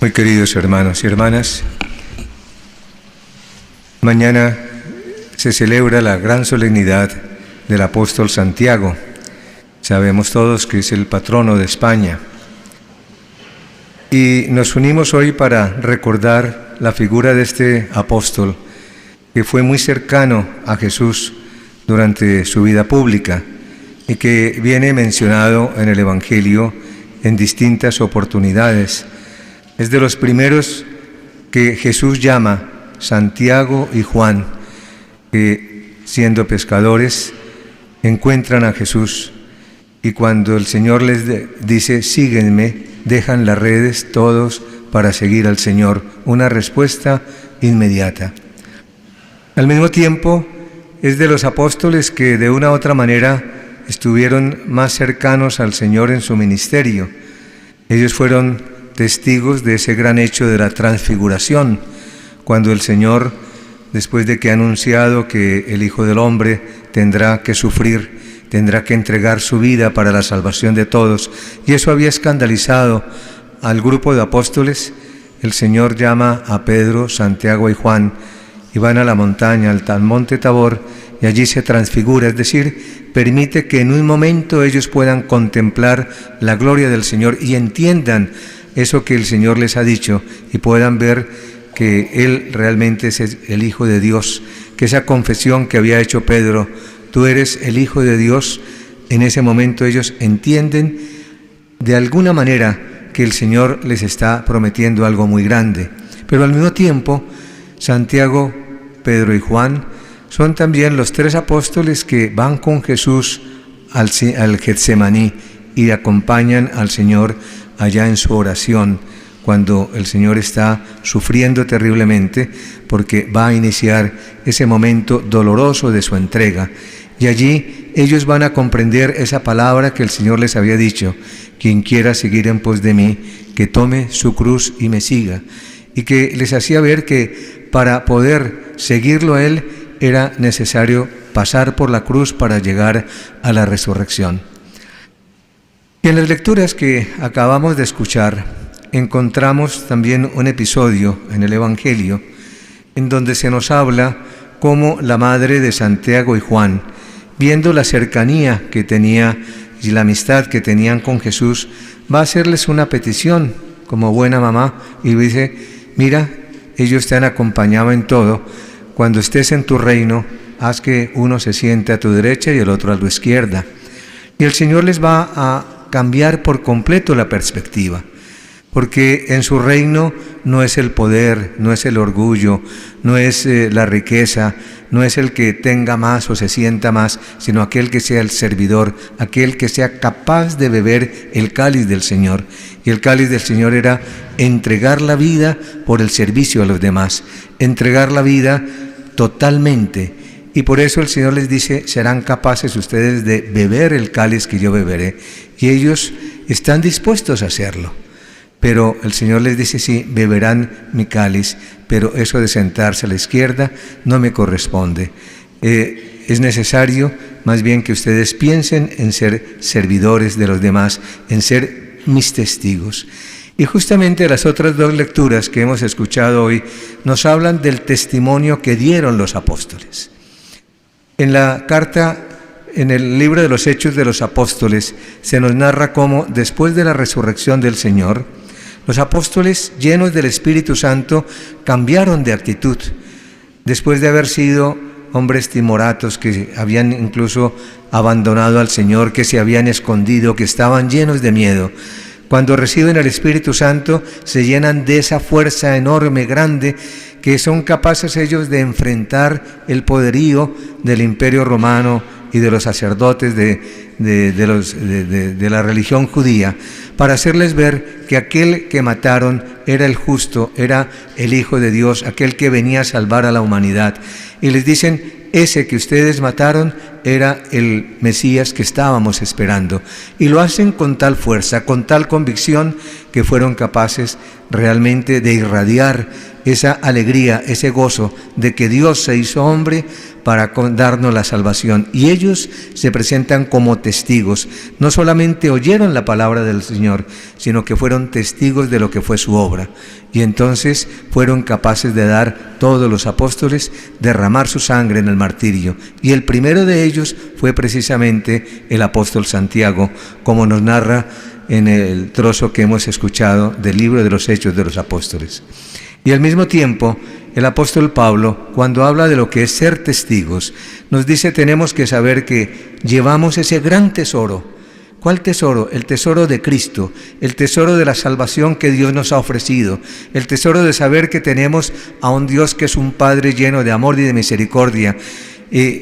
Muy queridos hermanos y hermanas, mañana se celebra la gran solemnidad del apóstol Santiago. Sabemos todos que es el patrono de España. Y nos unimos hoy para recordar la figura de este apóstol, que fue muy cercano a Jesús durante su vida pública y que viene mencionado en el Evangelio en distintas oportunidades. Es de los primeros que Jesús llama Santiago y Juan, que siendo pescadores encuentran a Jesús, y cuando el Señor les dice síguenme, dejan las redes todos para seguir al Señor. Una respuesta inmediata. Al mismo tiempo, es de los apóstoles que de una u otra manera estuvieron más cercanos al Señor en su ministerio. Ellos fueron testigos de ese gran hecho de la transfiguración, cuando el Señor, después de que ha anunciado que el Hijo del Hombre tendrá que sufrir, tendrá que entregar su vida para la salvación de todos, y eso había escandalizado al grupo de apóstoles, el Señor llama a Pedro, Santiago y Juan, y van a la montaña, al monte Tabor, y allí se transfigura, es decir, permite que en un momento ellos puedan contemplar la gloria del Señor y entiendan eso que el Señor les ha dicho y puedan ver que Él realmente es el Hijo de Dios, que esa confesión que había hecho Pedro, tú eres el Hijo de Dios, en ese momento ellos entienden de alguna manera que el Señor les está prometiendo algo muy grande. Pero al mismo tiempo, Santiago, Pedro y Juan son también los tres apóstoles que van con Jesús al Getsemaní y acompañan al Señor allá en su oración, cuando el Señor está sufriendo terriblemente, porque va a iniciar ese momento doloroso de su entrega. Y allí ellos van a comprender esa palabra que el Señor les había dicho: quien quiera seguir en pos de mí, que tome su cruz y me siga. Y que les hacía ver que para poder seguirlo a Él era necesario pasar por la cruz para llegar a la resurrección. Y en las lecturas que acabamos de escuchar, encontramos también un episodio en el Evangelio en donde se nos habla cómo la madre de Santiago y Juan, viendo la cercanía que tenía y la amistad que tenían con Jesús, va a hacerles una petición como buena mamá y dice: mira, ellos te han acompañado en todo, cuando estés en tu reino, haz que uno se siente a tu derecha y el otro a tu izquierda. Y el Señor les va a cambiar por completo la perspectiva, porque en su reino no es el poder, no es el orgullo, no es la riqueza, no es el que tenga más o se sienta más, sino aquel que sea el servidor, aquel que sea capaz de beber el cáliz del Señor. Y el cáliz del Señor era entregar la vida por el servicio a los demás, entregar la vida totalmente. Y por eso el Señor les dice: serán capaces ustedes de beber el cáliz que yo beberé. Y ellos están dispuestos a hacerlo. Pero el Señor les dice: sí, beberán mi cáliz, pero eso de sentarse a la izquierda no me corresponde. Es necesario más bien que ustedes piensen en ser servidores de los demás, en ser mis testigos. Y justamente las otras dos lecturas que hemos escuchado hoy nos hablan del testimonio que dieron los apóstoles. En la carta, en el libro de los Hechos de los Apóstoles, se nos narra cómo después de la resurrección del Señor, los apóstoles, llenos del Espíritu Santo, cambiaron de actitud. Después de haber sido hombres timoratos que habían incluso abandonado al Señor, que se habían escondido, que estaban llenos de miedo, cuando reciben el Espíritu Santo, se llenan de esa fuerza enorme, grande, que son capaces ellos de enfrentar el poderío del Imperio Romano y de los sacerdotes de la religión judía, para hacerles ver que aquel que mataron era el justo, era el Hijo de Dios, aquel que venía a salvar a la humanidad. Y les dicen: ese que ustedes mataron era el Mesías que estábamos esperando. Y lo hacen con tal fuerza, con tal convicción, que fueron capaces realmente de irradiar esa alegría, ese gozo de que Dios se hizo hombre para darnos la salvación. Y ellos se presentan como testigos. No solamente oyeron la palabra del Señor, sino que fueron testigos de lo que fue su obra. Y entonces fueron capaces de dar, todos los apóstoles, derramar su sangre en el martirio. Y el primero de ellos fue precisamente el apóstol Santiago, como nos narra en el trozo que hemos escuchado del libro de los Hechos de los Apóstoles. Y al mismo tiempo, el apóstol Pablo, cuando habla de lo que es ser testigos, nos dice: tenemos que saber que llevamos ese gran tesoro. ¿Cuál tesoro? El tesoro de Cristo, el tesoro de la salvación que Dios nos ha ofrecido, el tesoro de saber que tenemos a un Dios que es un Padre lleno de amor y de misericordia.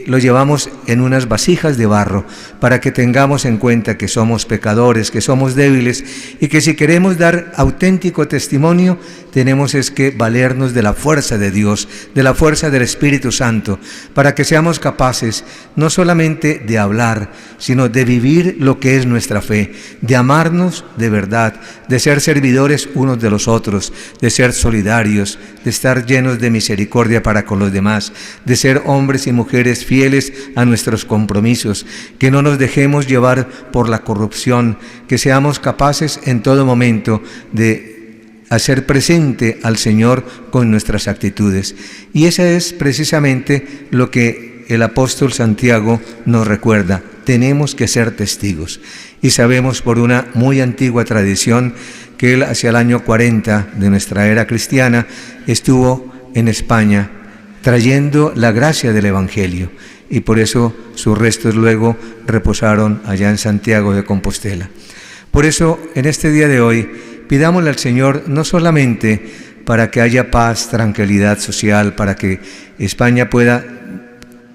Lo llevamos en unas vasijas de barro para que tengamos en cuenta que somos pecadores, que somos débiles, y que si queremos dar auténtico testimonio, tenemos es que valernos de la fuerza de Dios, de la fuerza del Espíritu Santo, para que seamos capaces no solamente de hablar, sino de vivir lo que es nuestra fe, de amarnos de verdad, de ser servidores unos de los otros, de ser solidarios, de estar llenos de misericordia para con los demás, de ser hombres y mujeres fieles a nuestros compromisos, que no nos dejemos llevar por la corrupción, que seamos capaces en todo momento de hacer presente al Señor con nuestras actitudes. Y esa es precisamente lo que el apóstol Santiago nos recuerda: tenemos que ser testigos. Y sabemos por una muy antigua tradición que él, hacia el año 40 de nuestra era cristiana, estuvo en España trayendo la gracia del Evangelio, y por eso sus restos luego reposaron allá en Santiago de Compostela. Por eso, en este día de hoy, pidámosle al Señor no solamente para que haya paz, tranquilidad social, para que España pueda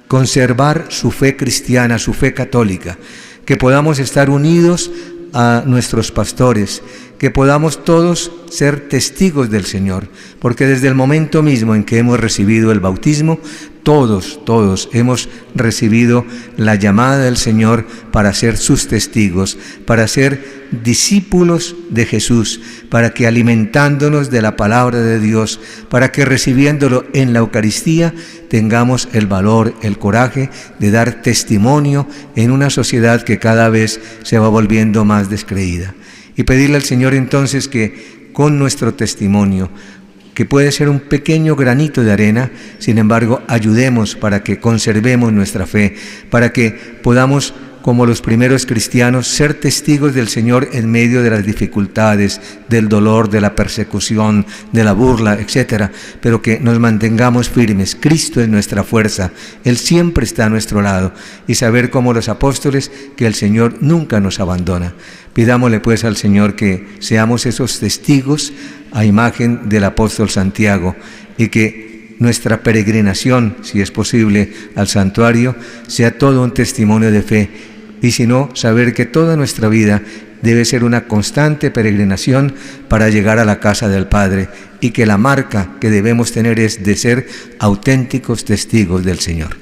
conservar su fe cristiana, su fe católica, que podamos estar unidos a nuestros pastores, que podamos todos ser testigos del Señor, porque desde el momento mismo en que hemos recibido el bautismo, todos hemos recibido la llamada del Señor para ser sus testigos, para ser discípulos de Jesús, para que alimentándonos de la palabra de Dios, para que recibiéndolo en la Eucaristía tengamos el valor, el coraje de dar testimonio en una sociedad que cada vez se va volviendo más descreída. Y pedirle al Señor entonces que con nuestro testimonio, que puede ser un pequeño granito de arena, sin embargo, ayudemos para que conservemos nuestra fe, para que podamos, como los primeros cristianos, ser testigos del Señor en medio de las dificultades, del dolor, de la persecución, de la burla, etc. Pero que nos mantengamos firmes. Cristo es nuestra fuerza, Él siempre está a nuestro lado, y saber como los apóstoles que el Señor nunca nos abandona. Pidámosle pues al Señor que seamos esos testigos a imagen del apóstol Santiago, y que nuestra peregrinación, si es posible, al santuario, sea todo un testimonio de fe, y si no, saber que toda nuestra vida debe ser una constante peregrinación para llegar a la casa del Padre, y que la marca que debemos tener es de ser auténticos testigos del Señor.